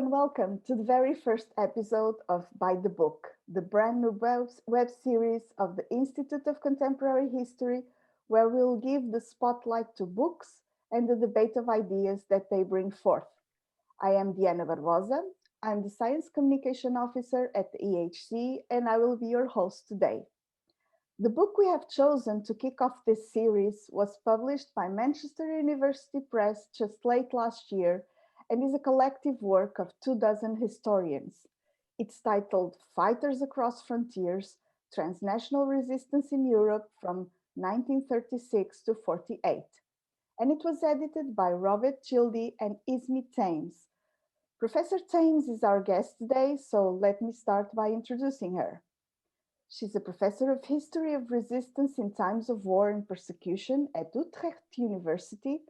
and welcome to the very first episode of By the Book, the brand new web series of the Institute of Contemporary History, where we'll give the spotlight to books and the debate of ideas that they bring forth. I am Diana Barbosa. I'm the Science Communication Officer at the EHC, and I will be your host today. The book we have chosen to kick off this series was published by Manchester University Press just late last year and is a collective work of 24 historians. It's titled Fighters Across Frontiers, Transnational Resistance in Europe from 1936 to 48. And it was edited by Robert Gildea and Ismee Tames. Professor Tames is our guest today, so let me start by introducing her. She's a professor of history of resistance in times of war and persecution at Utrecht University,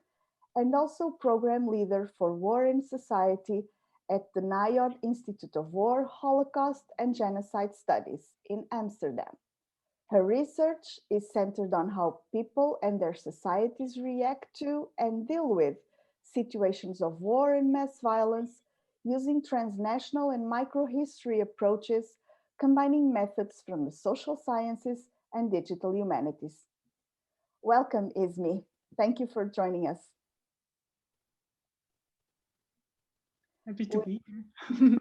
and also program leader for War and Society at the NIOD Institute of War, Holocaust and Genocide Studies in Amsterdam. Her research is centered on how people and their societies react to and deal with situations of war and mass violence using transnational and microhistory approaches, combining methods from the social sciences and digital humanities. Welcome, Ismee. Thank you for joining us. Happy to be here.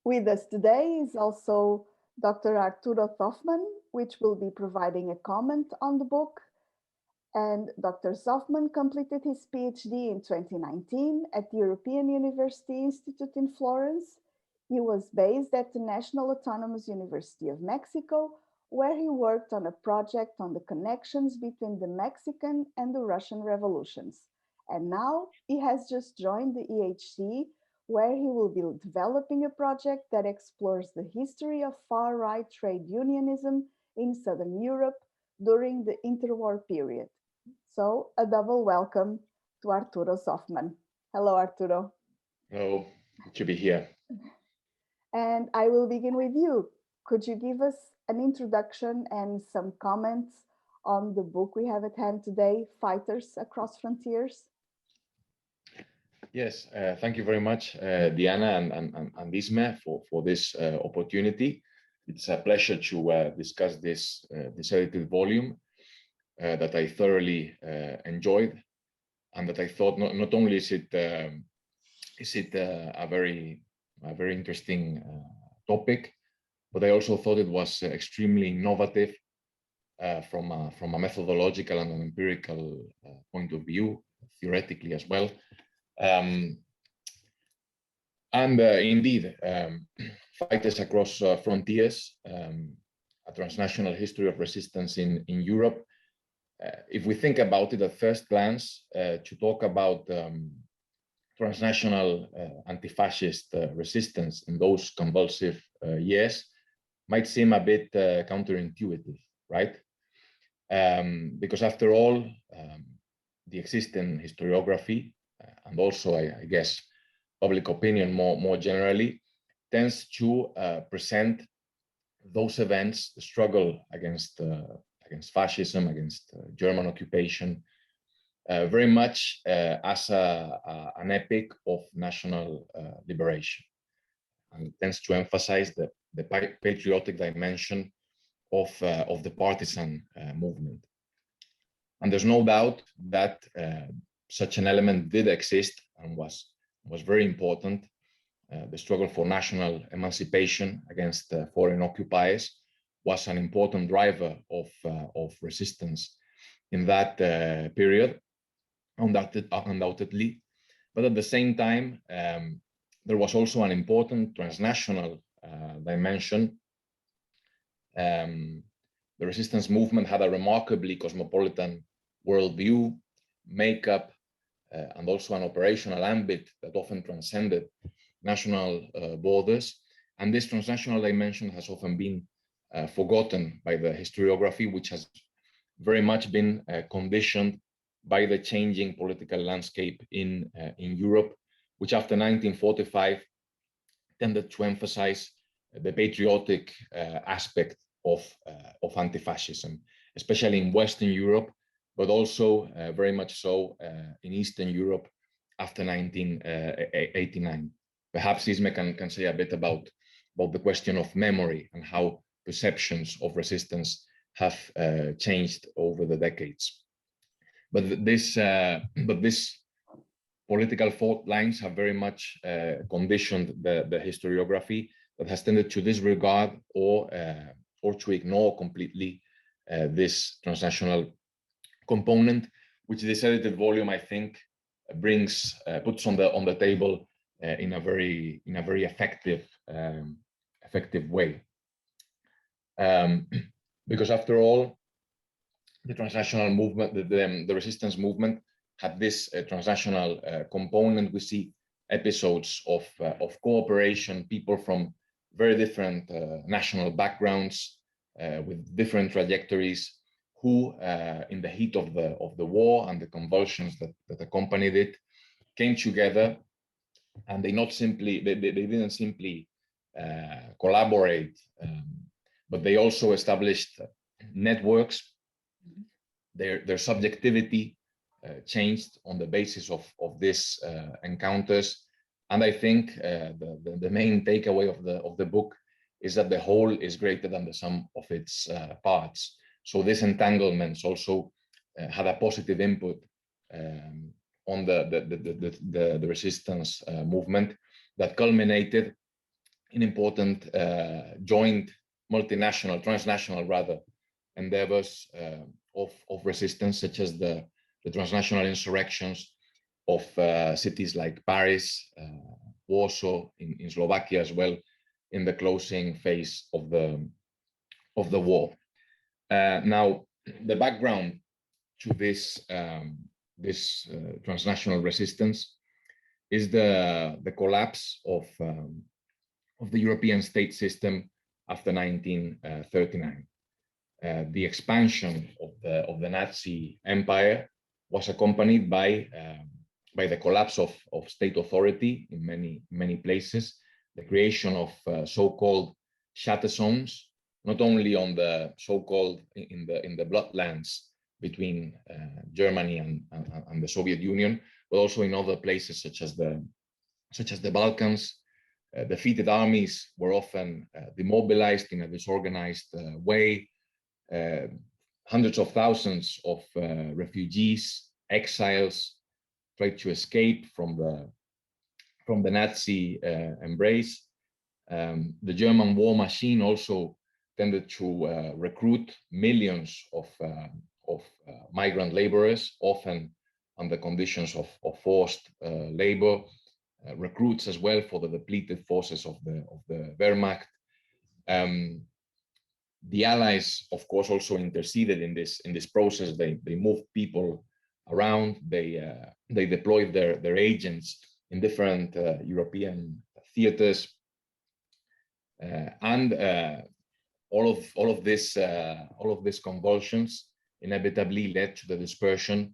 With us today is also Dr. Arturo Zoffmann, which will be providing a comment on the book. And Dr. Zoffmann completed his PhD in 2019 at the European University Institute in Florence. He was based at the National Autonomous University of Mexico, where he worked on a project on the connections between the Mexican and the Russian revolutions. And now he has just joined the EHC, where he will be developing a project that explores the history of far-right trade unionism in Southern Europe during the interwar period. So a double welcome to Arturo Zoffmann. Hello, Arturo. Hello, good to be here. And I will begin with you. Could you give us an introduction and some comments on the book we have at hand today, Fighters Across Frontiers? Yes, thank you very much, Diana and Ismee for this opportunity. It's a pleasure to discuss this edited volume that I thoroughly enjoyed, and that I thought not only is it a very interesting topic, but I also thought it was extremely innovative from a methodological and an empirical point of view, theoretically as well. Indeed, Fighters Across Frontiers, a transnational history of resistance in Europe. If we think about it at first glance, to talk about transnational anti-fascist resistance in those convulsive years might seem a bit counterintuitive, right? Because after all, the existing historiography and also, I guess, public opinion more generally tends to present those events, the struggle against fascism, against German occupation, very much as an epic of national liberation, and tends to emphasize the patriotic dimension of the partisan movement. And there's no doubt that such an element did exist and was very important. The struggle for national emancipation against foreign occupiers was an important driver of resistance in that period, undoubtedly. But at the same time, there was also an important transnational dimension. The resistance movement had a remarkably cosmopolitan worldview, makeup, and also an operational ambit that often transcended national borders. And this transnational dimension has often been forgotten by the historiography, which has very much been conditioned by the changing political landscape in Europe, which after 1945 tended to emphasize the patriotic aspect of anti-fascism, especially in Western Europe, but also very much so in Eastern Europe after 1989. Perhaps Ismee can say a bit about the question of memory and how perceptions of resistance have changed over the decades. But this political fault lines have very much conditioned the historiography that has tended to disregard or to ignore completely this transnational component, which this edited volume, I think, puts on the table in a very effective way. Because after all, the transnational movement, the resistance movement, had this transnational component. We see episodes of cooperation, people from very different national backgrounds with different trajectories, who, in the heat of the war and the convulsions that accompanied it, came together, and they didn't simply collaborate, but they also established networks. Their subjectivity changed on the basis of these encounters, and I think the main takeaway of the book is that the whole is greater than the sum of its parts. So these entanglements also had a positive input on the resistance movement that culminated in important joint transnational endeavors of resistance, such as the transnational insurrections of cities like Paris, Warsaw, in Slovakia as well, in the closing phase of the war. Now, the background to this transnational resistance is the collapse of the European state system after 1939. The expansion of the Nazi Empire was accompanied by the collapse of state authority in many places, the creation of so-called shatter zones, not only on the so-called in the bloodlands between Germany and the Soviet Union, but also in other places such as the Balkans. Defeated armies were often demobilized in a disorganized way. Hundreds of thousands of refugees, exiles, tried to escape from the Nazi embrace. The German war machine also tended to recruit millions of migrant laborers, often under conditions of forced labor, recruits as well for the depleted forces of the Wehrmacht. The Allies, of course, also interceded in this process. They moved people around. They deployed their agents in different European theaters, and all of these convulsions inevitably led to the dispersion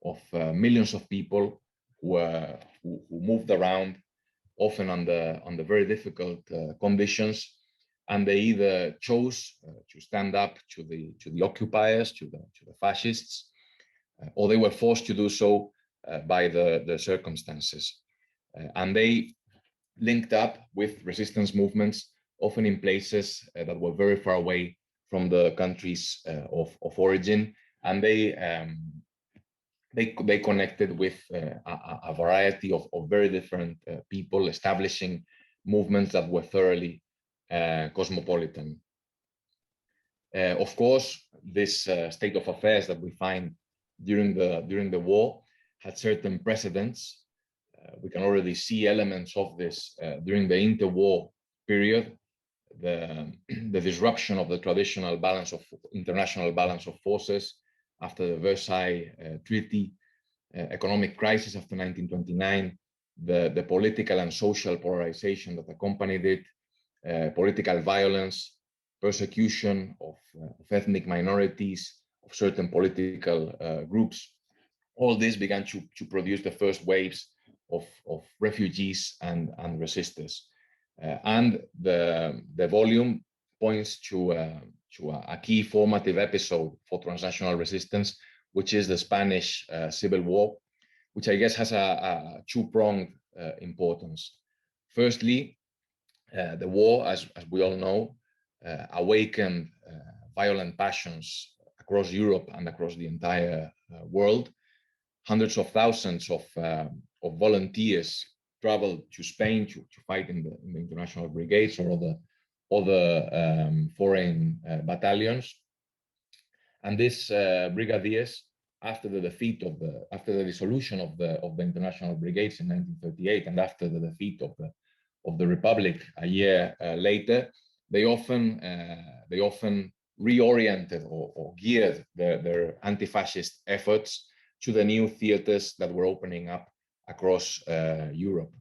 of millions of people who moved around, often under very difficult conditions, and they either chose to stand up to the occupiers, to the fascists, or they were forced to do so by the circumstances, and they linked up with resistance movements, often in places that were very far away from the countries of origin, and they connected with a variety of very different people, establishing movements that were thoroughly cosmopolitan. Of course, this state of affairs that we find during the war had certain precedents. We can already see elements of this during the interwar period. The disruption of the traditional international balance of forces after the Versailles Treaty, economic crisis after 1929, the political and social polarization that accompanied it, political violence, persecution of ethnic minorities, of certain political groups. All this began to produce the first waves of refugees and resistors. And the volume points to a key formative episode for transnational resistance, which is the Spanish Civil War, which I guess has a two-pronged importance. Firstly, the war, as we all know, awakened violent passions across Europe and across the entire world. Hundreds of thousands of volunteers traveled to Spain to fight in the international brigades or other foreign battalions. And these brigadiers, after the dissolution of the international brigades in 1938, and after the defeat of the Republic a year later, they often reoriented or geared their anti-fascist efforts to the new theaters that were opening up across Europe.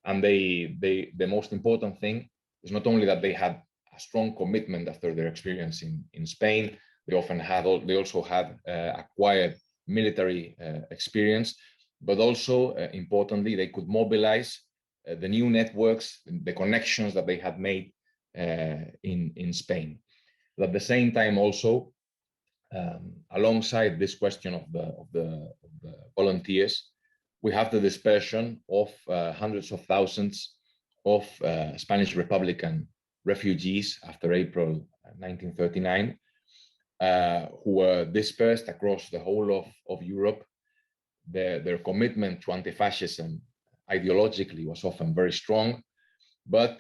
And the most important thing is not only that they had a strong commitment after their experience in Spain, they also had acquired military experience, but also importantly, they could mobilize the new networks, the connections that they had made in Spain. But at the same time, also, alongside this question of the volunteers, we have the dispersion of hundreds of thousands of Spanish Republican refugees after April 1939, who were dispersed across the whole of Europe. Their commitment to anti-fascism ideologically was often very strong, but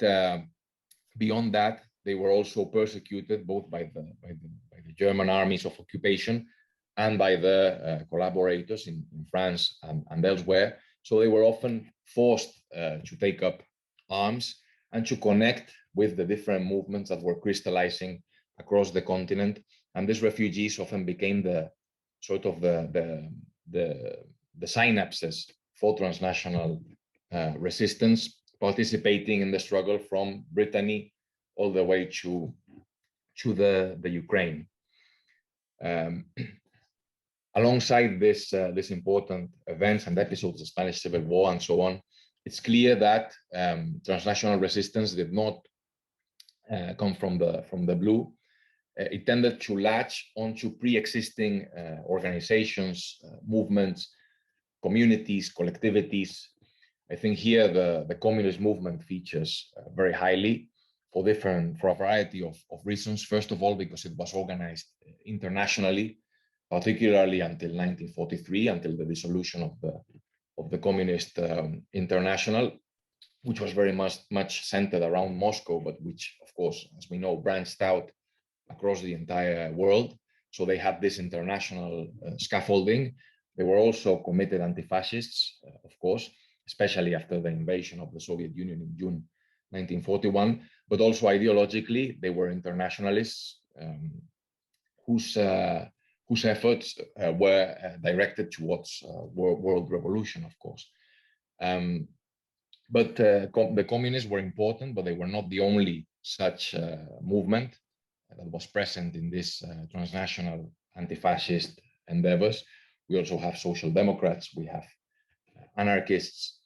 beyond that, they were also persecuted both by the German armies of occupation and by the collaborators in France and elsewhere. So they were often forced to take up arms and to connect with the different movements that were crystallizing across the continent. And these refugees often became the sort of the synapses for transnational resistance, participating in the struggle from Brittany all the way to the Ukraine. Alongside this important events and episodes, the Spanish Civil War and so on, it's clear that transnational resistance did not come from the blue. It tended to latch onto pre-existing organizations, movements, communities, collectivities. I think here the communist movement features very highly for a variety of reasons. First of all, because it was organized internationally, particularly until 1943, until the dissolution of the Communist International, which was very much centered around Moscow, but which, of course, as we know, branched out across the entire world. So they had this international scaffolding. They were also committed anti-fascists, of course, especially after the invasion of the Soviet Union in June 1941, but also ideologically, they were internationalists whose efforts were directed towards world revolution, of course. But the communists were important, but they were not the only such movement that was present in this transnational anti-fascist endeavors. We also have social democrats, we have anarchists.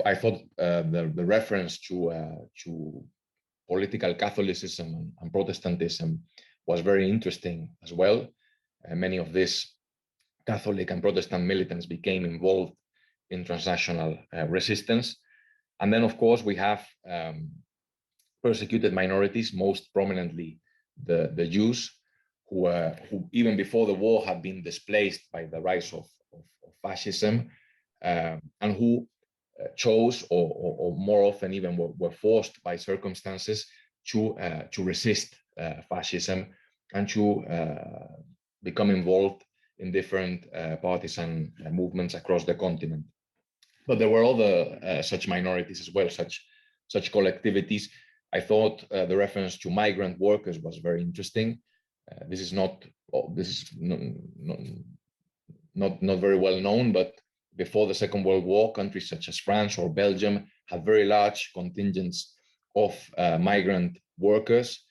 I thought the reference to political Catholicism and Protestantism was very interesting as well. Many of these Catholic and Protestant militants became involved in transnational resistance. And then, of course, we have persecuted minorities, most prominently the Jews, who even before the war had been displaced by the rise of fascism, and who chose, or more often even were forced by circumstances to resist fascism and to become involved in different partisan movements across the continent. But there were other such minorities as well, such collectivities. I thought the reference to migrant workers was very interesting. This is not very well known, but before the Second World War, countries such as France or Belgium had very large contingents of migrant workers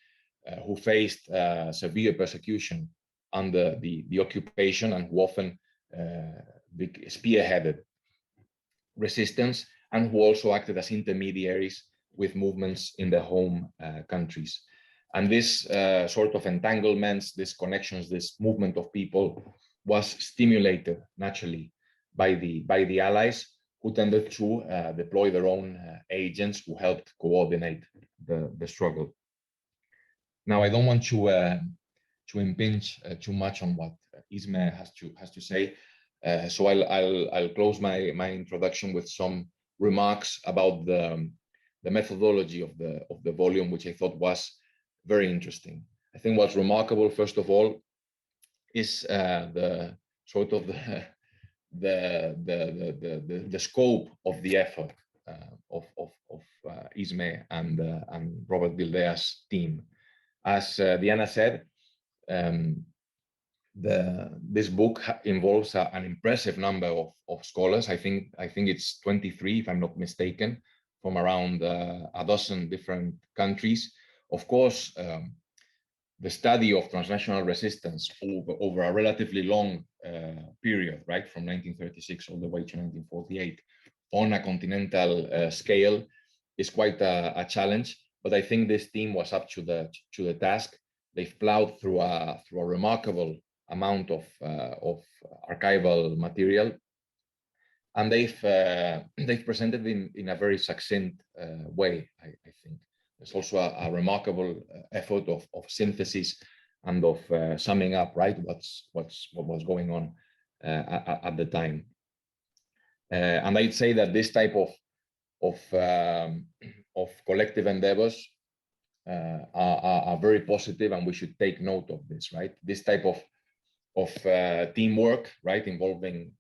who faced severe persecution under the occupation, and who often spearheaded resistance, and who also acted as intermediaries with movements in their home countries. And this sort of entanglements, these connections, this movement of people was stimulated naturally by the Allies, who tended to deploy their own agents who helped coordinate the struggle. Now, I don't want to impinge too much on what Ismee has to say, so I'll close my introduction with some remarks about the methodology of the volume, which I thought was very interesting. I think what's remarkable, first of all, is the sort of the scope of the effort of Ismee and Robert Gildea's team. As Diana said, this book involves an impressive number of scholars. I think it's 23, if I'm not mistaken, from around a dozen different countries. Of course, the study of transnational resistance over a relatively long period, right, from 1936 all the way to 1948, on a continental scale, is quite a challenge. But I think this team was up to the task. They've plowed through a remarkable amount of archival material, and they've presented in a very succinct way. I think there's also a remarkable effort of synthesis and of summing up, right, what was going on at the time. And I'd say that this type of collective endeavors are very positive, and we should take note of this, right? This type of teamwork, right, involving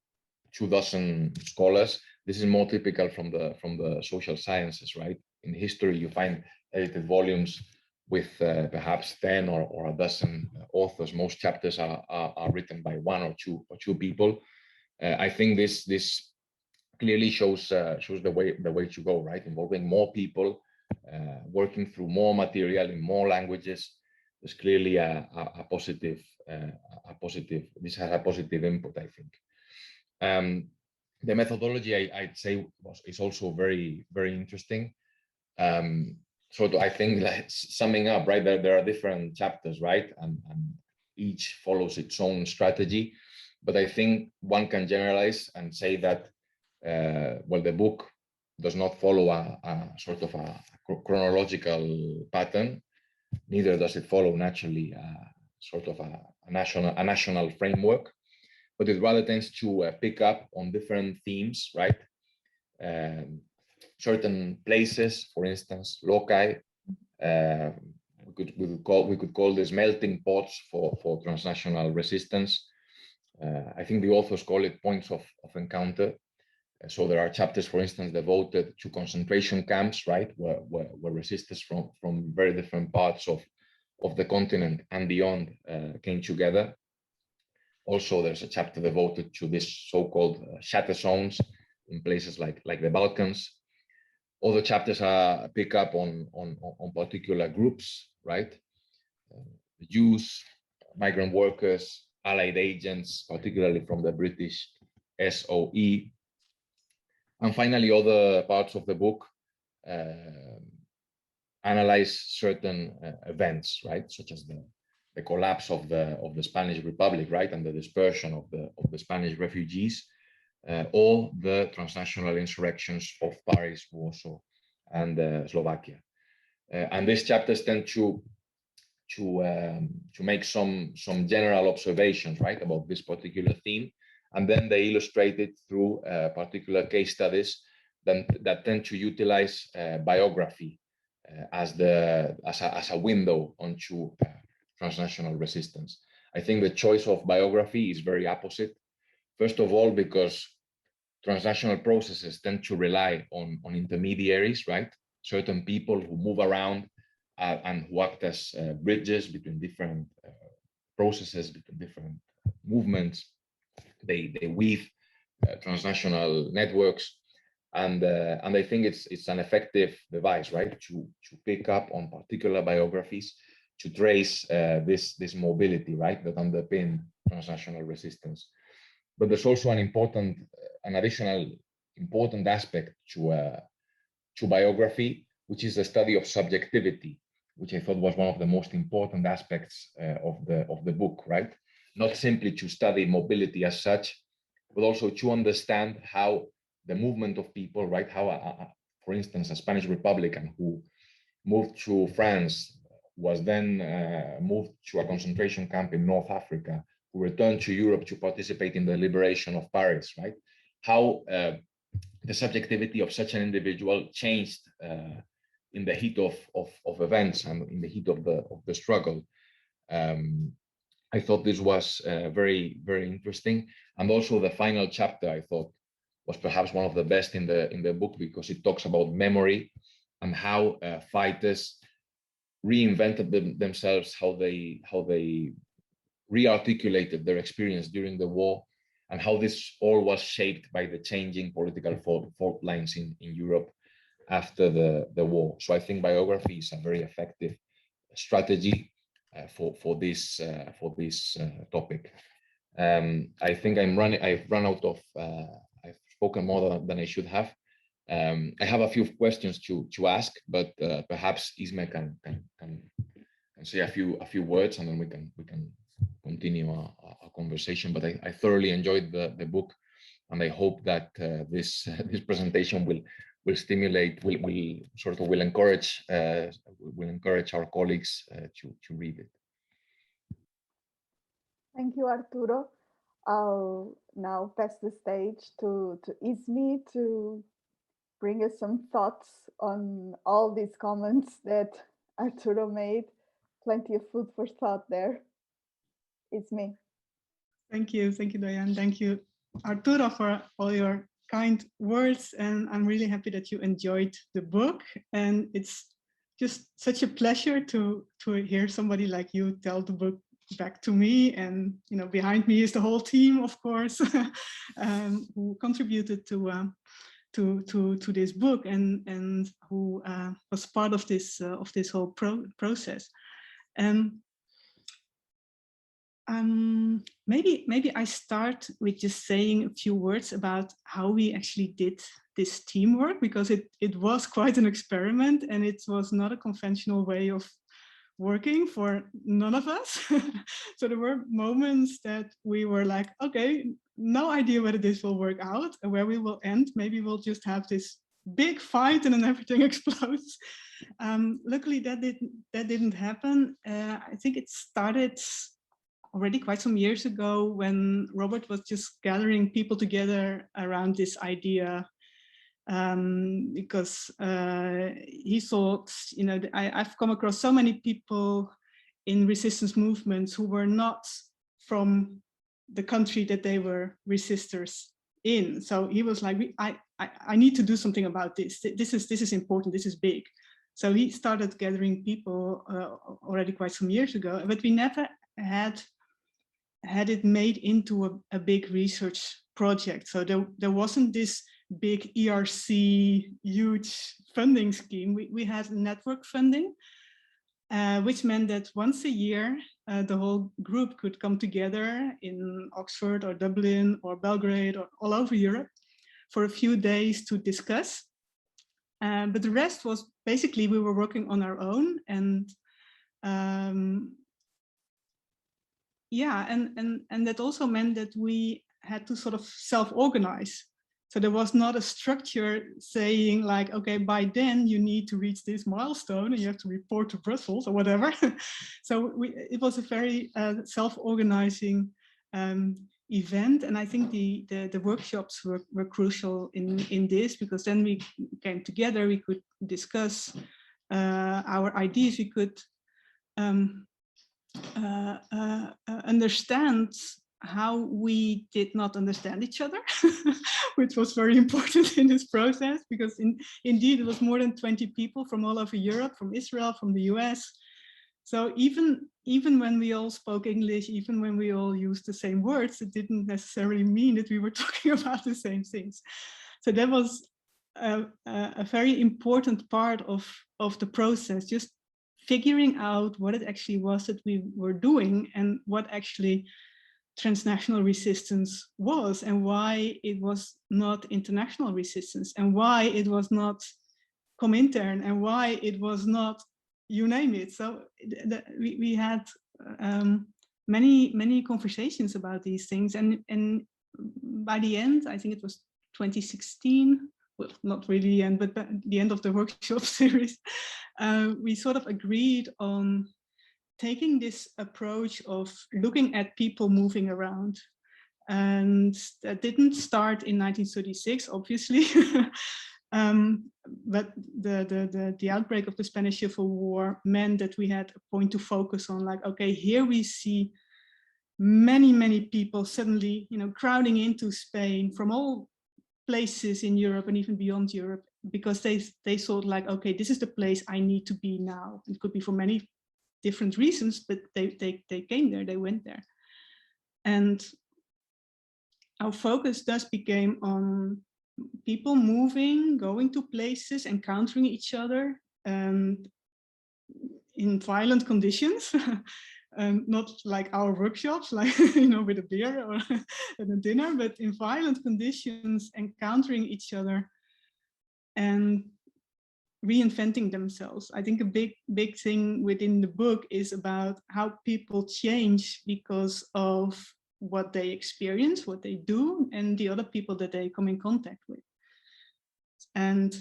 24 scholars. This is more typical from the social sciences, right? In history, you find edited volumes with perhaps 10 or a dozen authors. Most chapters are written by one or two people. I think this clearly shows the way to go, right? Involving more people, working through more material in more languages. There's clearly a positive. This has a positive input, I think. The methodology, I'd say, is also very, very interesting. So I think, like, summing up, right, there are different chapters, right, and each follows its own strategy. But I think one can generalize and say that, well, the book does not follow a sort of a chronological pattern. Neither does it follow naturally sort of a national framework, but it rather tends to pick up on different themes, right? Certain places, for instance, loci. We could call this melting pots for transnational resistance. I think the authors call it points of encounter. So there are chapters, for instance, devoted to concentration camps, right, where resistors from very different parts of the continent and beyond came together. Also, there's a chapter devoted to this so-called shatter zones in places like the Balkans. Other chapters pick up on particular groups, right? The Jews, migrant workers, allied agents, particularly from the British SOE. And finally, other parts of the book analyze certain events, right, such as the collapse of the Spanish Republic, right, and the dispersion of the Spanish refugees, or the transnational insurrections of Paris, Warsaw, and Slovakia. And these chapters tend to make some general observations, right, about this particular theme, and then they illustrate it through particular case studies that tend to utilize biography as a window onto transnational resistance. I think the choice of biography is very apposite. First of all, because transnational processes tend to rely on intermediaries, right? Certain people who move around and who act as bridges between different processes, between different movements. They weave transnational networks, and I think it's an effective device, right, to pick up on particular biographies, to trace this mobility, right, that underpin transnational resistance. But there's also an additional important aspect to biography, which is the study of subjectivity, which I thought was one of the most important aspects of the book, right? not simply to study mobility as such, but also to understand how the movement of people, right? How, for instance, a Spanish Republican who moved to France, was then moved to a concentration camp in North Africa, who returned to Europe to participate in the liberation of Paris, right? How the subjectivity of such an individual changed in the heat of events and in the heat of the struggle. I thought this was very, very interesting. And also the final chapter, I thought, was perhaps one of the best in the book, because it talks about memory and how fighters reinvented themselves, how they re-articulated their experience during the war, and how this all was shaped by the changing political fault lines in Europe after the war. So I think biography is a very effective strategy for this topic. I think I've run out of. I've spoken more than I should have. I have a few questions to ask, but perhaps Ismee can say a few words, and then we can continue our conversation. But I thoroughly enjoyed the book, and I hope that this presentation will stimulate, will encourage our colleagues to read it. Thank you, Arturo. I'll now pass the stage to Ismee to bring us some thoughts on all these comments that Arturo made. Plenty of food for thought there. Ismee. Thank you, Diane. Thank you, Arturo, for all your kind words, and I'm really happy that you enjoyed the book. And it's just such a pleasure to hear somebody like you tell the book back to me. And behind me is the whole team, of course, who contributed to this book and who was part of this whole process. Maybe I start with just saying a few words about how we actually did this teamwork, because it was quite an experiment, and it was not a conventional way of working for none of us. So there were moments that we were like, okay, no idea whether this will work out and where we will end. Maybe we'll just have this big fight and then everything explodes. Luckily that didn't happen. I think it started already quite some years ago, when Robert was just gathering people together around this idea, because he thought, I've come across so many people in resistance movements who were not from the country that they were resistors in. So he was like, I need to do something about this. This is important. This is big. So he started gathering people already quite some years ago, but we never had it made into a big research project. So there wasn't this big ERC huge funding scheme. We had network funding, which meant that once a year, the whole group could come together in Oxford or Dublin or Belgrade or all over Europe for a few days to discuss. But the rest was basically, we were working on our own. And yeah, and that also meant that we had to sort of self-organize. So there was not a structure saying like, okay, by then you need to reach this milestone and you have to report to Brussels or whatever. So it was a very self-organizing event. And I think the workshops were crucial in this, because then we came together, we could discuss our ideas, we could understand how we did not understand each other, which was very important in this process, because indeed it was more than 20 people from all over Europe, from Israel, from the US. So even when we all spoke English, even when we all used the same words, it didn't necessarily mean that we were talking about the same things. So that was a very important part of the process, just figuring out what it actually was that we were doing and what actually transnational resistance was, and why it was not international resistance, and why it was not Comintern, and why it was not, you name it. So we had many conversations about these things, and by the end, I think it was 2016, well, not really the end, but the end of the workshop series, we sort of agreed on taking this approach of looking at people moving around. And that didn't start in 1936, obviously. But the outbreak of the Spanish Civil War meant that we had a point to focus on, like, okay, here we see many people suddenly, you know, crowding into Spain from all places in Europe and even beyond Europe, because they thought, like, okay, this is the place I need to be now. It could be for many different reasons, but they came there, they went there. And our focus thus became on people moving, going to places, encountering each other in violent conditions, not like our workshops, like, you know, with a beer or and a dinner, but in violent conditions, encountering each other and reinventing themselves. I think a big thing within the book is about how people change because of what they experience, what they do, and the other people that they come in contact with. And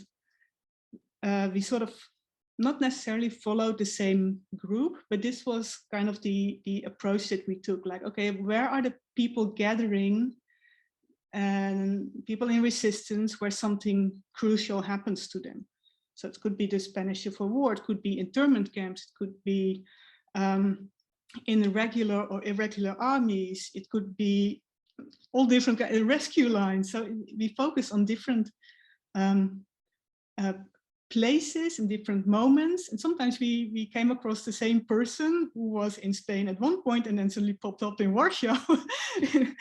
we sort of not necessarily followed the same group, but this was kind of the approach that we took. Like, okay, where are the people gathering and people in resistance where something crucial happens to them? So it could be the Spanish Civil War, it could be internment camps, it could be in regular or irregular armies, it could be all different rescue lines. So we focus on different places and different moments. And sometimes we came across the same person who was in Spain at one point and then suddenly popped up in Warsaw in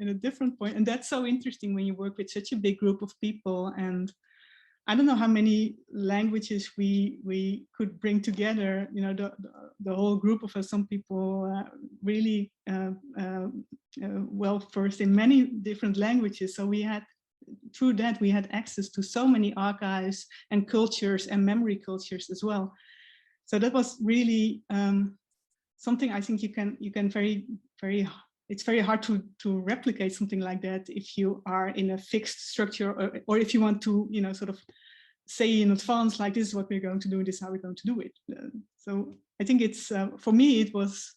a different point. And that's so interesting when you work with such a big group of people. And I don't know how many languages we could bring together. You know, the whole group of us. Some people really well versed in many different languages. So we had, through that, we had access to so many archives and cultures and memory cultures as well. So that was really something I think you can very it's very hard to replicate something like that if you are in a fixed structure, or if you want to, you know, sort of say in advance, like, this is what we're going to do, this is how we're going to do it. So I think it's, for me, it was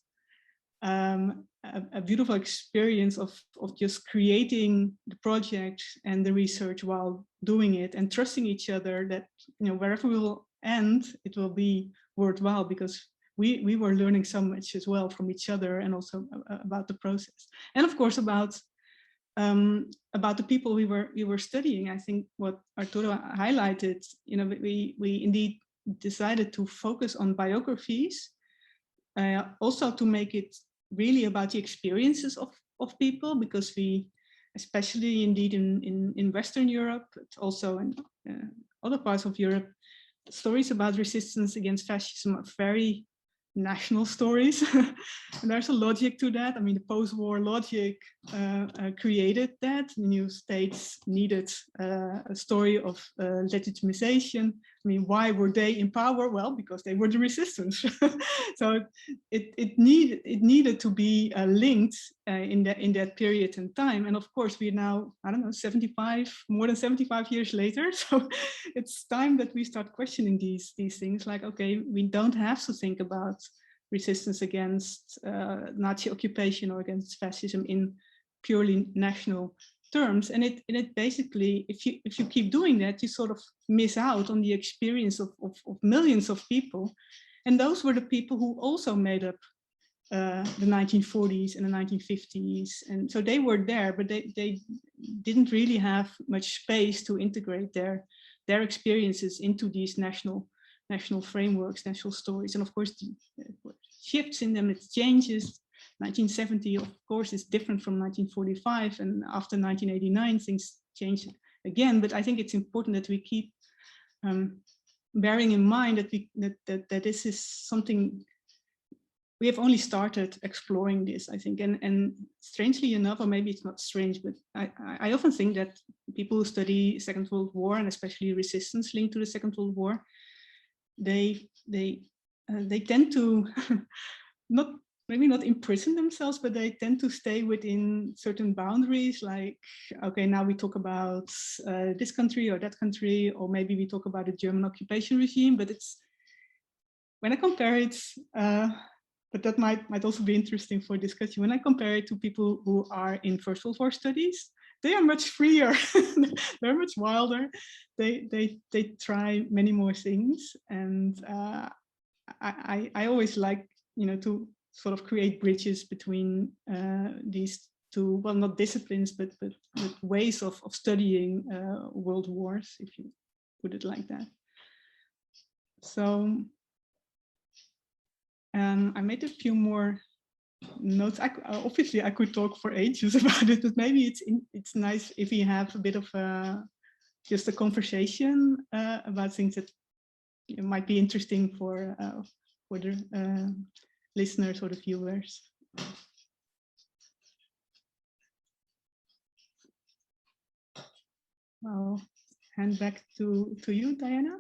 a beautiful experience of just creating the project and the research while doing it, and trusting each other that, you know, wherever we will end, it will be worthwhile, because we were learning so much as well from each other, and also about the process, and of course about the people we were studying. I think what Arturo highlighted, you know, we indeed decided to focus on biographies, also to make it really about the experiences of people, because we, especially indeed in Western Europe, but also in other parts of Europe, stories about resistance against fascism are very national stories. And there's a logic to that. I mean, the post-war logic created that. The new states needed a story of legitimization. I mean, why were they in power? Well, because they were the resistance. So it needed to be linked in that period in time. And of course, we're now, I don't know, more than 75 years later. So it's time that we start questioning these things. Like, okay, we don't have to think about resistance against Nazi occupation or against fascism in purely national terms. And it basically, if you keep doing that, you sort of miss out on the experience of millions of people. And those were the people who also made up the 1940s and the 1950s. And so they were there, but they didn't really have much space to integrate their experiences into these national frameworks, national stories. And of course, the shifts in them, it changes. 1970, of course, is different from 1945, and after 1989, things change again. But I think it's important that we keep bearing in mind that this is something we have only started exploring this, I think. And strangely enough, or maybe it's not strange, but I often think that people who study Second World War, and especially resistance linked to the Second World War, they tend to not maybe not imprison themselves, but they tend to stay within certain boundaries. Like, okay, now we talk about this country or that country, or maybe we talk about the German occupation regime. But it's when I compare it, but that might also be interesting for discussion. When I compare it to people who are in First World War studies, they are much freer. They're much wilder. They try many more things, and I always like, you know, to sort of create bridges between these two, well, not disciplines, but ways of studying world wars, if you put it like that. So I made a few more notes. Obviously, I could talk for ages about it, but maybe it's nice if we have a bit of just a conversation about things that might be interesting for the listeners or the viewers. I'll hand back to you, Diana.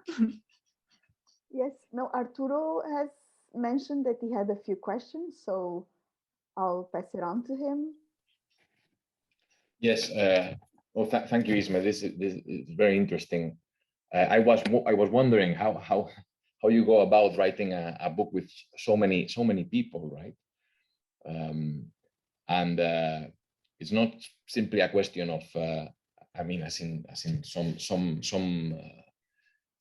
Yes, no, Arturo has mentioned that he had a few questions, so I'll pass it on to him. Yes, well, thank you, Ismee. This is very interesting. I was wondering how you go about writing a book with so many people, right? And it's not simply a question of, I mean, as in some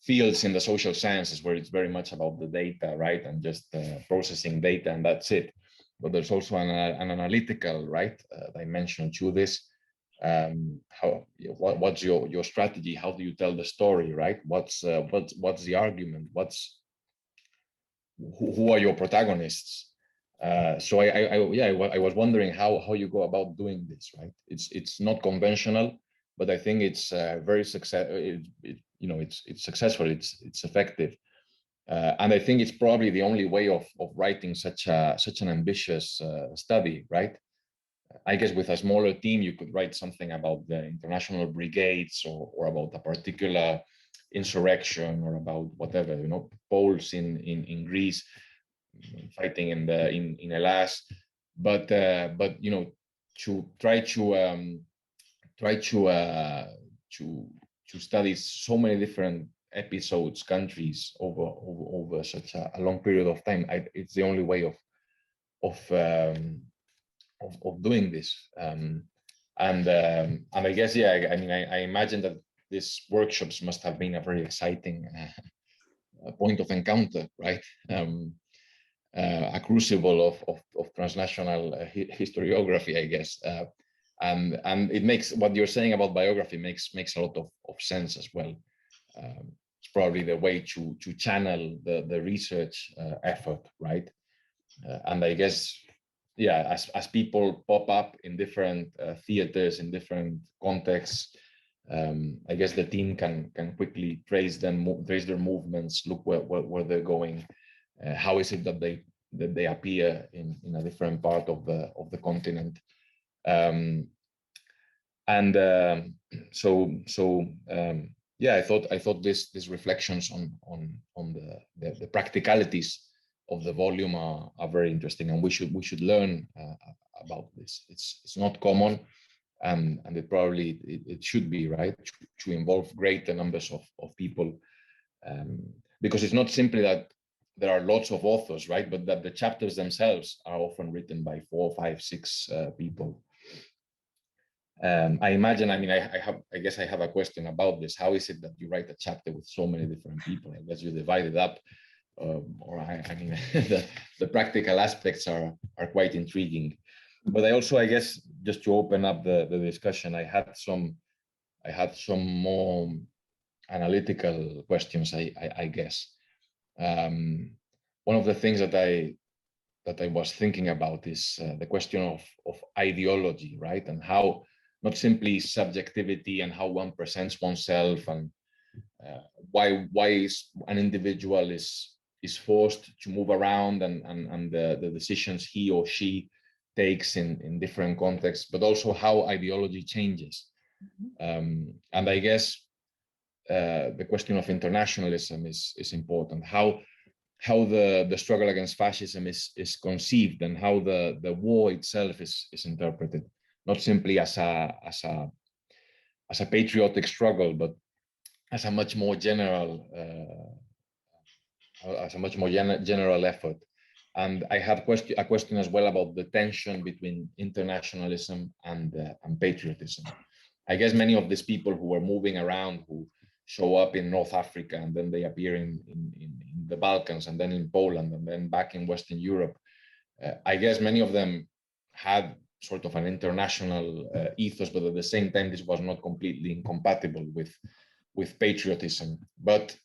fields in the social sciences where it's very much about the data, right, and just processing data and that's it. But there's also an analytical, right, dimension to this. What's your strategy? How do you tell the story, right? What's the argument? Who are your protagonists? So I was wondering how you go about doing this, right? It's not conventional, but I think it's very successful. It's successful. It's effective, and I think it's probably the only way of writing such an ambitious study, right? I guess with a smaller team, you could write something about the international brigades or about a particular insurrection or about whatever, you know, Poles in Greece fighting in Hellas, but you know, to try to study so many different episodes, countries over such a long period of time, it's the only way of doing this. And I guess, yeah, I mean, I imagine that these workshops must have been a very exciting point of encounter, right? A crucible of transnational historiography, I guess. And it makes what you're saying about biography makes a lot of sense as well. It's probably the way to channel the research effort, right? And I guess, yeah, as people pop up in different theaters, in different contexts, I guess the team can quickly trace their movements, look where they're going. How is it that they appear in a different part of the continent? Yeah, I thought these reflections on the practicalities of the volume are very interesting, and we should learn about this. It's not common, and it probably it should be, right, to involve greater numbers of people, because it's not simply that there are lots of authors, right, but that the chapters themselves are often written by 4, 5, 6 people. I imagine, I mean, I guess I have a question about this. How is it that you write a chapter with so many different people? I guess you divide it up, or I mean, the practical aspects are quite intriguing. But I also, I guess, just to open up the discussion, I had some more analytical questions, I guess. One of the things that I was thinking about is the question of ideology, right? And how not simply subjectivity and how one presents oneself, and why an individual is forced to move around and the decisions he or she takes in different contexts, but also how ideology changes. And I guess the question of internationalism is important. How how the struggle against fascism is conceived, and how the war itself is interpreted, not simply as a patriotic struggle, but as a much more general general effort. And I had a question as well about the tension between internationalism and patriotism. I guess many of these people who are moving around, who show up in North Africa, and then they appear in the Balkans, and then in Poland, and then back in Western Europe, I guess many of them had sort of an international ethos, but at the same time, this was not completely incompatible with patriotism. But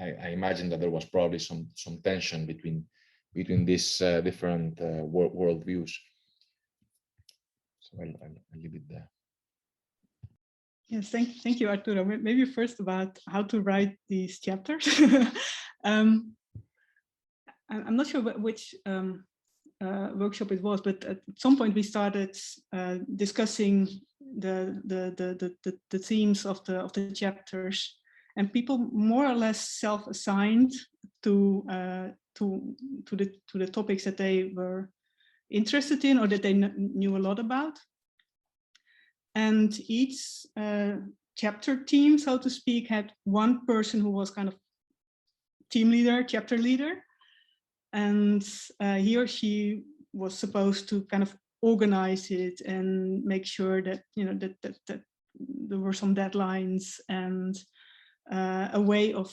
I imagine that there was probably some tension between these different worldviews. So I'll leave it there. Yes, thank you, Arturo. Maybe first about how to write these chapters. I'm not sure which workshop it was, but at some point we started discussing the themes of the chapters, and people more or less self-assigned to the topics that they were interested in or that they knew a lot about. And each chapter team, so to speak, had one person who was kind of team leader, chapter leader, and he or she was supposed to kind of organize it and make sure that that there were some deadlines and a way of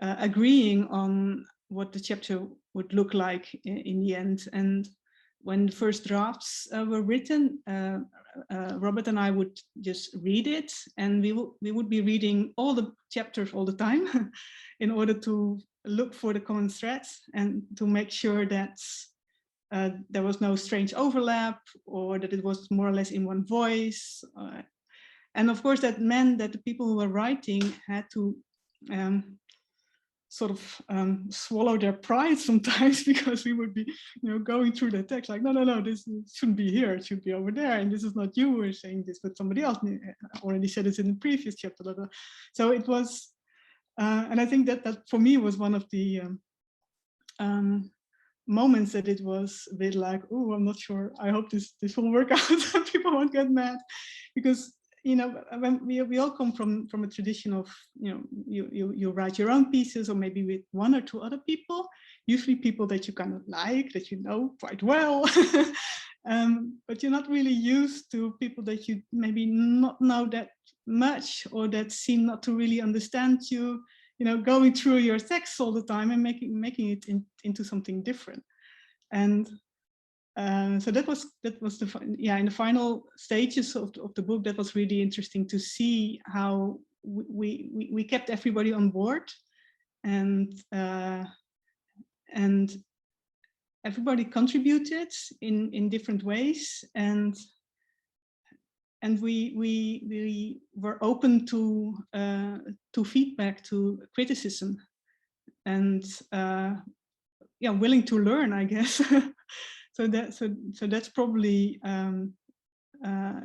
agreeing on what the chapter would look like in the end. And when the first drafts were written, Robert and I would just read it, and we would be reading all the chapters all the time in order to look for the common threads and to make sure that there was no strange overlap, or that it was more or less in one voice. And of course, that meant that the people who were writing had to sort of swallow their pride sometimes, because we would be, going through the text like, no, this shouldn't be here, it should be over there, and this is not you who are saying this, but somebody else already said it in the previous chapter. Blah, blah. So it was, and I think that for me was one of the moments that it was a bit like, oh, I'm not sure, I hope this will work out, people won't get mad, because when we all come from a tradition of, you write your own pieces, or maybe with one or two other people, usually people that you kind of like, that you know quite well, but you're not really used to people that you maybe not know that much, or that seem not to really understand you, going through your text all the time and making it into something different. And so that was in the final stages of the book, that was really interesting to see how we kept everybody on board, and everybody contributed in different ways, and we were open to feedback, to criticism, and willing to learn, I guess. So that's probably an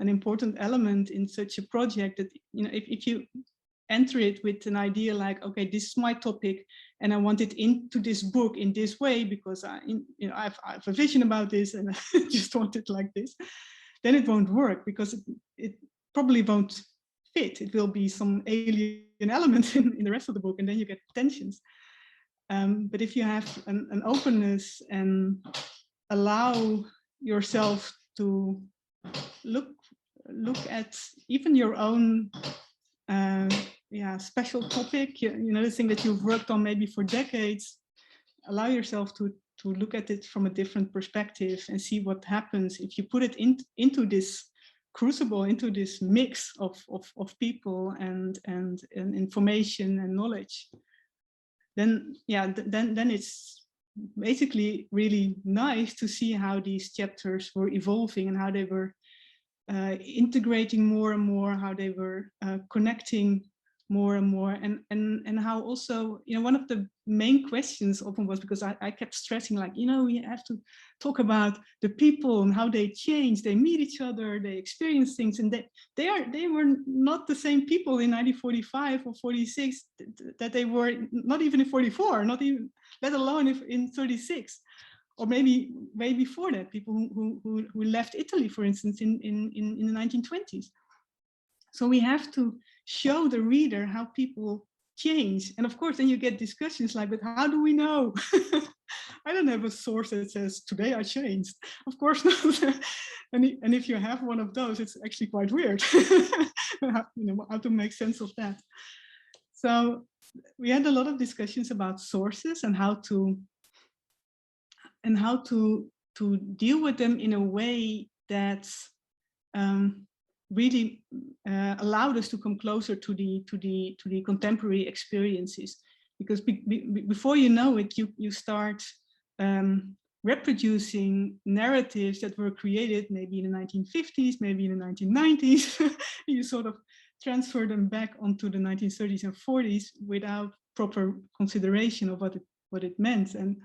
important element in such a project, that if you enter it with an idea like, okay, this is my topic and I want it into this book in this way because I have a vision about this and I just want it like this, then it won't work, because it probably won't fit. It will be some alien element in the rest of the book, and then you get tensions. But if you have an openness and allow yourself to look at even your own special topic, the thing that you've worked on maybe for decades, allow yourself to look at it from a different perspective and see what happens if you put it into this crucible, into this mix of people and information and knowledge. Then it's basically really nice to see how these chapters were evolving and how they were integrating more and more, how they were connecting more and more, and how also, you know, one of the main questions often was, because I kept stressing, like, you know, we have to talk about the people and how they change, they meet each other, they experience things, and they were not the same people in 1945 or 46 that they were, not even in 44, not even, let alone if in 36, or maybe way before that, people who left Italy, for instance, in the 1920s. So we have to show the reader how people change. And of course, then you get discussions like, but how do we know? I don't have a source that says, today I changed. Of course not. And if you have one of those, it's actually quite weird. You know, how to make sense of that. So we had a lot of discussions about sources and how to deal with them in a way that really allowed us to come closer to the contemporary experiences, because before you know it, you start reproducing narratives that were created maybe in the 1950s, maybe in the 1990s. You sort of transfer them back onto the 1930s and 40s without proper consideration of what it meant. And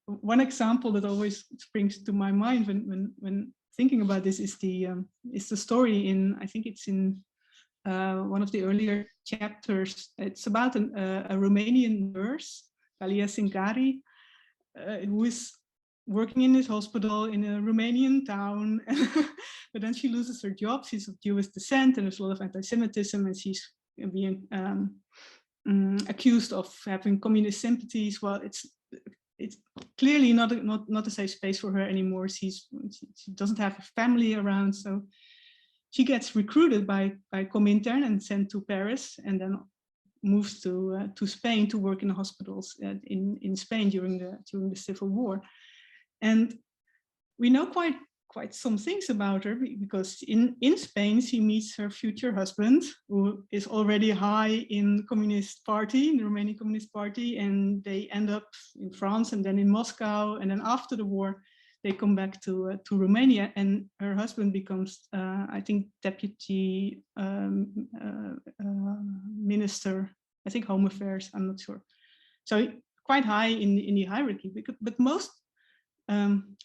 one example that always springs to my mind when thinking about this is the story in, I think it's in one of the earlier chapters. It's about a Romanian nurse, Galia Singari, who is working in this hospital in a Romanian town, but then she loses her job. She's of Jewish descent, and there's a lot of anti-Semitism, and she's being accused of having communist sympathies. Well, it's clearly not a safe space for her anymore. She doesn't have a family around, so she gets recruited by Comintern and sent to Paris, and then moves to Spain to work in the hospitals in Spain during the Civil War. And we know quite some things about her, because in Spain she meets her future husband, who is already high in the Communist Party, in the Romanian Communist Party, and they end up in France and then in Moscow, and then after the war they come back to Romania, and her husband becomes I think deputy minister, I think Home Affairs, I'm not sure. So quite high in the hierarchy, but most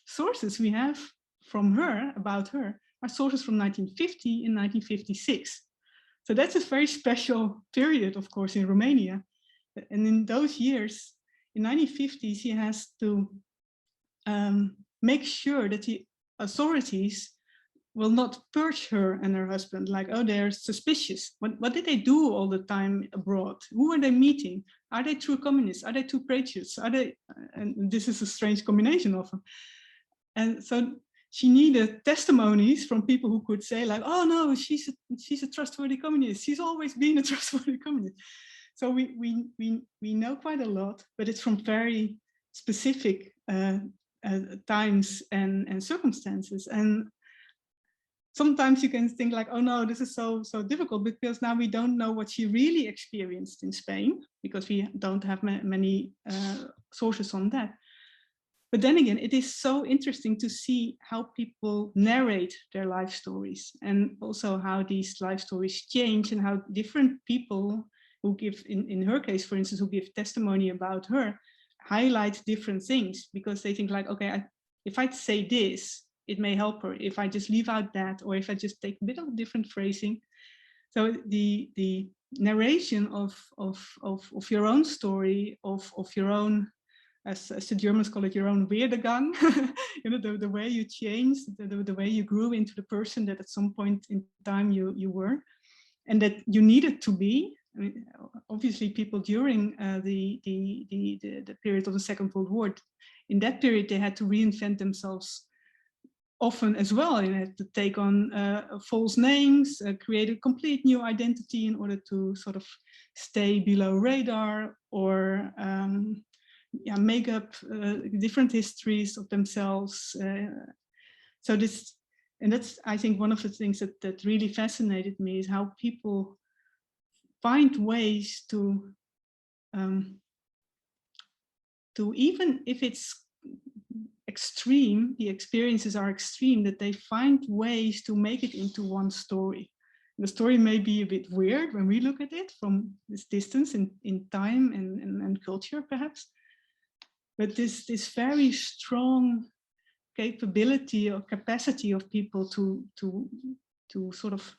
sources we have from her, about her, are sources from 1950 and 1956. So that's a very special period, of course, in Romania. And in those years, in 1950, she has to make sure that the authorities will not purge her and her husband, like, oh, they're suspicious. What did they do all the time abroad? Who are they meeting? Are they true communists? Are they true patriots? Are they? And this is a strange combination of them. And so she needed testimonies from people who could say, like, oh no, she's a trustworthy communist. She's always been a trustworthy communist. So we know quite a lot, but it's from very specific times and circumstances. And sometimes you can think like, oh no, this is so difficult, because now we don't know what she really experienced in Spain, because we don't have many sources on that. But then again, it is so interesting to see how people narrate their life stories, and also how these life stories change, and how different people who give, in her case, for instance, who give testimony about her, highlight different things, because they think like, okay, if I say this, it may help her. If I just leave out that, or if I just take a bit of different phrasing. So the narration of your own story, of your own, as the Germans call it, your own Werdegang, you know, the way you changed, the way you grew into the person that at some point in time you were, and that you needed to be. I mean, obviously, people during the period of the Second World War, in that period, they had to reinvent themselves often as well, and had to take on false names, create a complete new identity in order to sort of stay below radar, or make up different histories of themselves. So this, and that's, I think, one of the things that really fascinated me, is how people find ways to even if it's extreme, the experiences are extreme, that they find ways to make it into one story. the story may be a bit weird when we look at it from this distance in time and culture, perhaps. But this very strong capability or capacity of people to sort of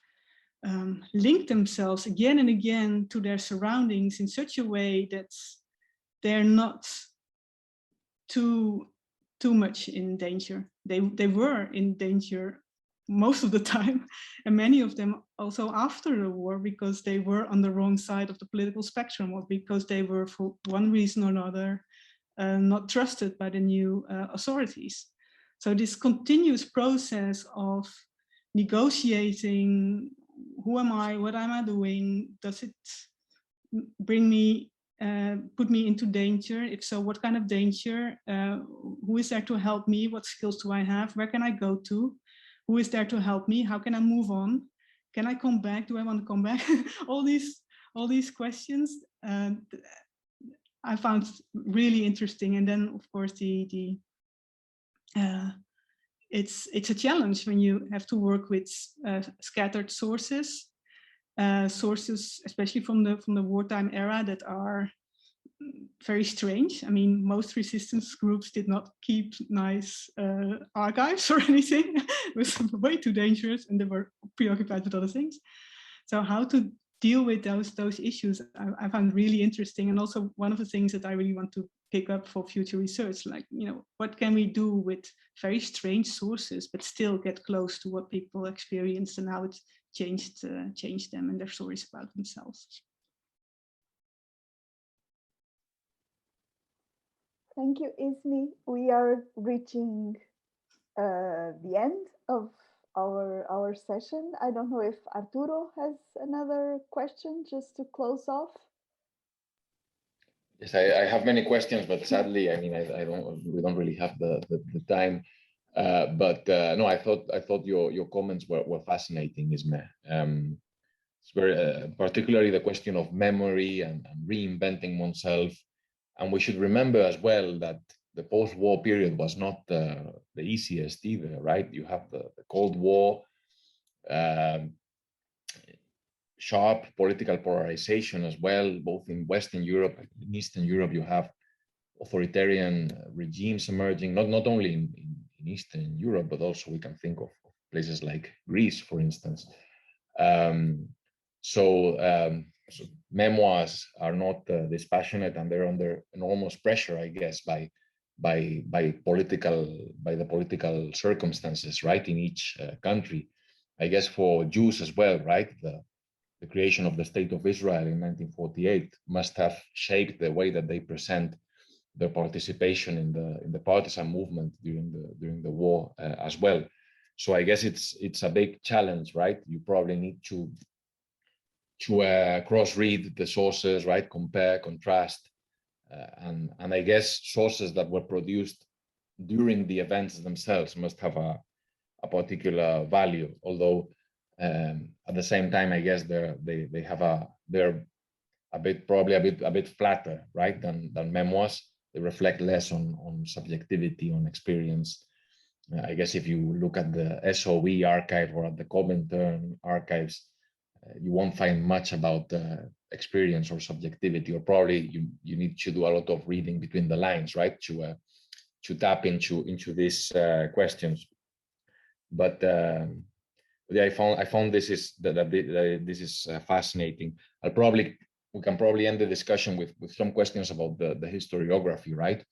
link themselves again and again to their surroundings in such a way that they're not too much in danger. They were in danger most of the time, and many of them also after the war, because they were on the wrong side of the political spectrum, or because they were, for one reason or another, not trusted by the new authorities. So this continuous process of negotiating, who am I, what am I doing, does it bring me, put me into danger? If so, what kind of danger? Who is there to help me? What skills do I have? Where can I go to? Who is there to help me? How can I move on? Can I come back? Do I want to come back? all these questions I found really interesting. And then, of course, it's a challenge when you have to work with scattered sources, especially from the wartime era, that are very strange. I mean, most resistance groups did not keep nice archives or anything. It was way too dangerous, and they were preoccupied with other things. So how to deal with those issues, I found really interesting. And also one of the things that I really want to pick up for future research, like, what can we do with very strange sources, but still get close to what people experienced and how it changed them and their stories about themselves. Thank you, Ismee. We are reaching the end of our session. I don't know if Arturo has another question just to close off. Yes, I have many questions, but sadly, I mean, we don't really have the time. But no, I thought your comments were fascinating, Ismee. It's very particularly the question of memory and reinventing oneself. And we should remember as well that the post-war period was not the easiest either, right? You have the Cold War, sharp political polarization as well, both in Western Europe and in Eastern Europe. You have authoritarian regimes emerging, not only in Eastern Europe, but also we can think of places like Greece, for instance. So memoirs are not dispassionate, and they're under enormous pressure, I guess, by the political circumstances, right, in each country. I guess for Jews as well, right, the creation of the State of Israel in 1948 must have shaped the way that they present their participation in the partisan movement during the war as well. So I guess it's a big challenge, right? You probably need to cross-read the sources, right? Compare, contrast, and I guess sources that were produced during the events themselves must have a particular value. Although at the same time, I guess they're probably a bit flatter, right, than memoirs. They reflect less on subjectivity, on experience. I guess if you look at the SOE archive or at the Comintern archives, you won't find much about experience or subjectivity, or probably you need to do a lot of reading between the lines, right, to tap into these questions. But yeah, I found this is fascinating. We can probably end the discussion with some questions about the historiography, right?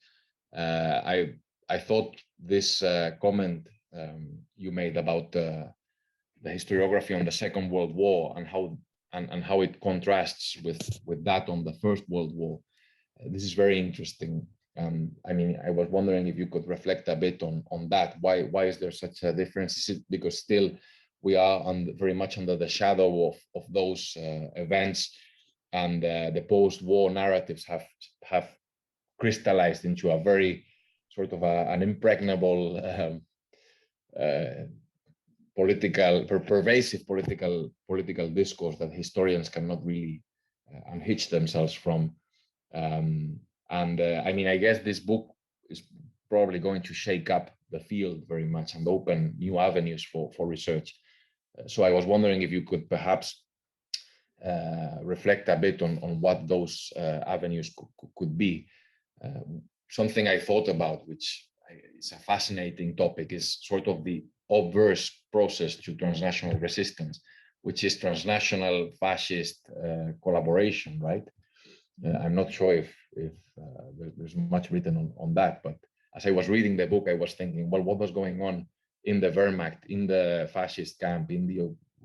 I thought this comment you made about the historiography on the Second World War and how it contrasts with that on the First World War. This is very interesting. I mean, I was wondering if you could reflect a bit on that. Why is there such a difference? Is it because still we are very much under the shadow of those events, and the post-war narratives have crystallized into a very sort of an impregnable pervasive political discourse that historians cannot really unhitch themselves from. I mean, I guess this book is probably going to shake up the field very much and open new avenues for research. So I was wondering if you could perhaps reflect a bit on what those avenues could be. Something I thought about, which is a fascinating topic, is sort of the obverse process to transnational resistance, which is transnational fascist collaboration, right? I'm not sure if there's much written on that, but as I was reading the book, I was thinking, well, what was going on in the Wehrmacht, in the fascist camp,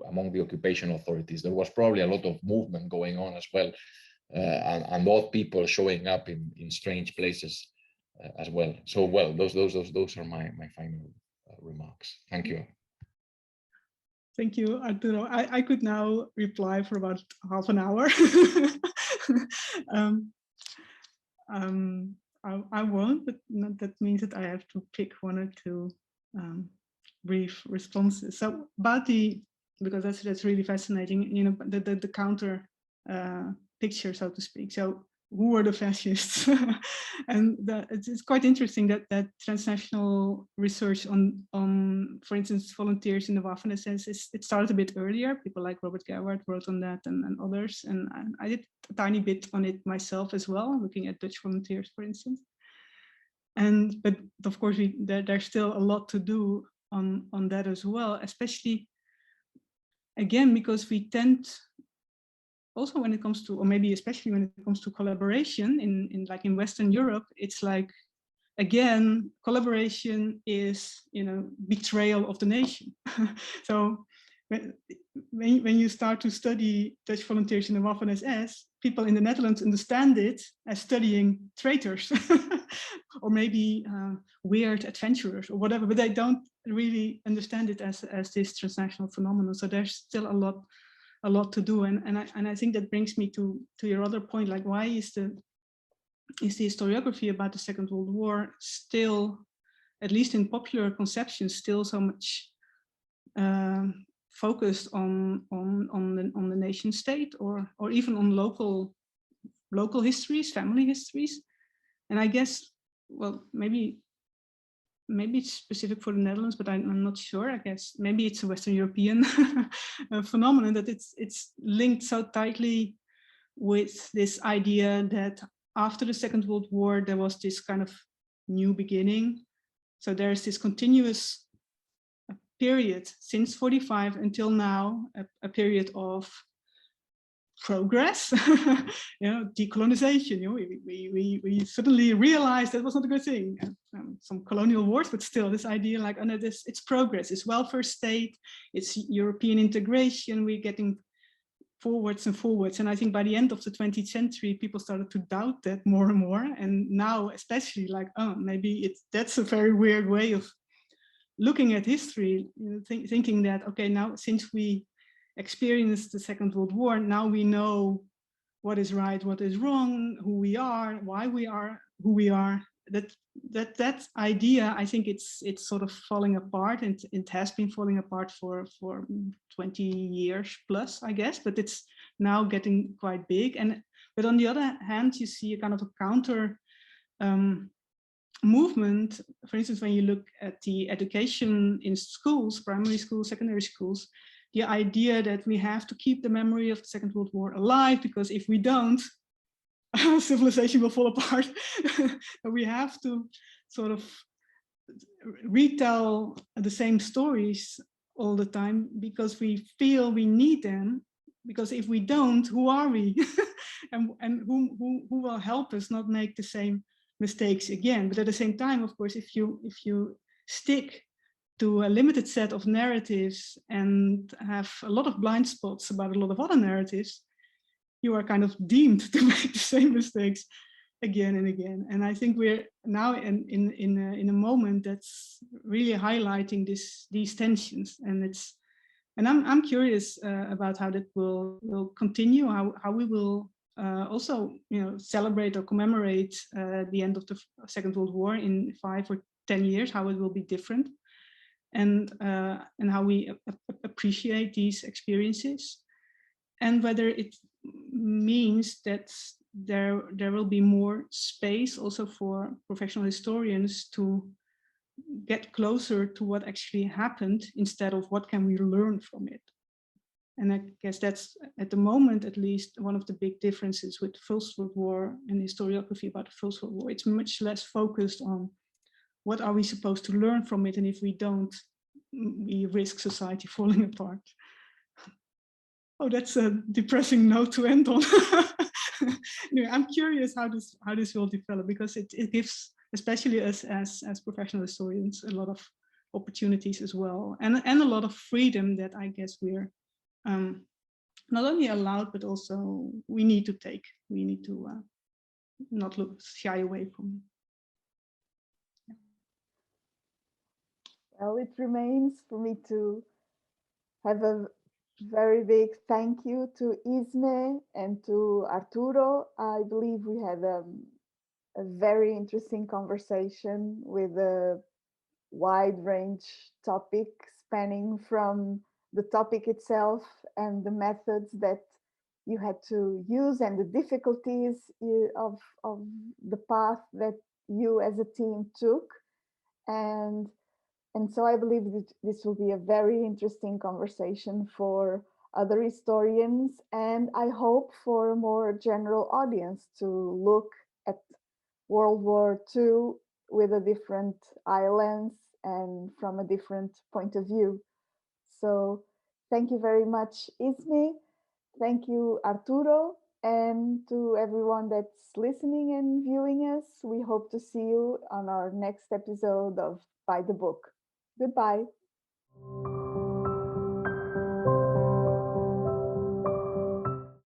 among the occupation authorities? There was probably a lot of movement going on as well, and odd people showing up in strange places as well. So, well, those are my final remarks. Thank you. Thank you, Arturo. I could now reply for about half an hour. I won't, but that means that I have to pick one or two brief responses. So about because that's really fascinating, you know, the counter picture, so to speak. So who were the fascists? And it's quite interesting that transnational research on, for instance, volunteers in the Waffen-SS, it started a bit earlier. People like Robert Gerward wrote on that, and others. And I did a tiny bit on it myself as well, looking at Dutch volunteers, for instance. But of course, there's still a lot to do on that as well, especially, again, because we tend, also when it comes to, or maybe especially when it comes to collaboration in Western Europe, it's like, again, collaboration is, you know, betrayal of the nation. So when you start to study Dutch volunteers in the Waffen-SS, people in the Netherlands understand it as studying traitors or maybe weird adventurers or whatever, but they don't really understand it as this transnational phenomenon. So there's still a lot to do, and I think that brings me to your other point, like why is the historiography about the Second World War still, at least in popular conception, still so much focused on the nation state or even on local histories, family histories. And I guess, well, maybe it's specific for the Netherlands, but I'm not sure. I guess maybe it's a Western European phenomenon that it's linked so tightly with this idea that after the Second World War, there was this kind of new beginning. So there's this continuous period since 45 until now, a period of progress, you know, decolonization. You know, we suddenly realized that was not a good thing. Some colonial wars, but still, this idea like under this, it's progress, it's welfare state, it's European integration. We're getting forwards and forwards, and I think by the end of the 20th century, people started to doubt that more and more. And now, especially, like, oh, maybe that's a very weird way of looking at history, you know, thinking that, okay, now since we experienced the Second World War, now we know what is right, what is wrong, who we are, why we are who we are. That idea, I think it's sort of falling apart, and it has been falling apart for 20 years plus, I guess, but it's now getting quite big. But on the other hand, you see a kind of a counter movement. For instance, when you look at the education in schools, primary schools, secondary schools, the idea that we have to keep the memory of the Second World War alive, because if we don't, civilization will fall apart. We have to sort of retell the same stories all the time because we feel we need them. Because if we don't, who are we? and who will help us not make the same mistakes again? But at the same time, of course, if you stick to a limited set of narratives and have a lot of blind spots about a lot of other narratives, you are kind of deemed to make the same mistakes again and again. And I think we're now in a moment that's really highlighting these tensions. And I'm curious about how that will continue, how we will also, you know, celebrate or commemorate the end of the Second World War in 5 or 10 years, how it will be different, and how we appreciate these experiences, and whether it means that there will be more space also for professional historians to get closer to what actually happened instead of what can we learn from it. And I guess that's, at the moment at least, one of the big differences with the First World War and historiography about the First World War. It's much less focused on what are we supposed to learn from it, and if we don't, we risk society falling apart. Oh, that's a depressing note to end on. Anyway, I'm curious how this will develop, because it gives, especially us as professional historians, a lot of opportunities as well, and a lot of freedom that I guess we're not only allowed, but also we need to take. We need to not shy away from it. Well, it remains for me to have a very big thank you to Ismee and to Arturo. I believe we had a very interesting conversation with a wide range topic, spanning from the topic itself and the methods that you had to use and the difficulties of the path that you as a team took. And so I believe that this will be a very interesting conversation for other historians, and I hope for a more general audience to look at World War II with a different eye lens and from a different point of view. So thank you very much, Ismee. Thank you, Arturo. And to everyone that's listening and viewing us, we hope to see you on our next episode of By the Book. Goodbye.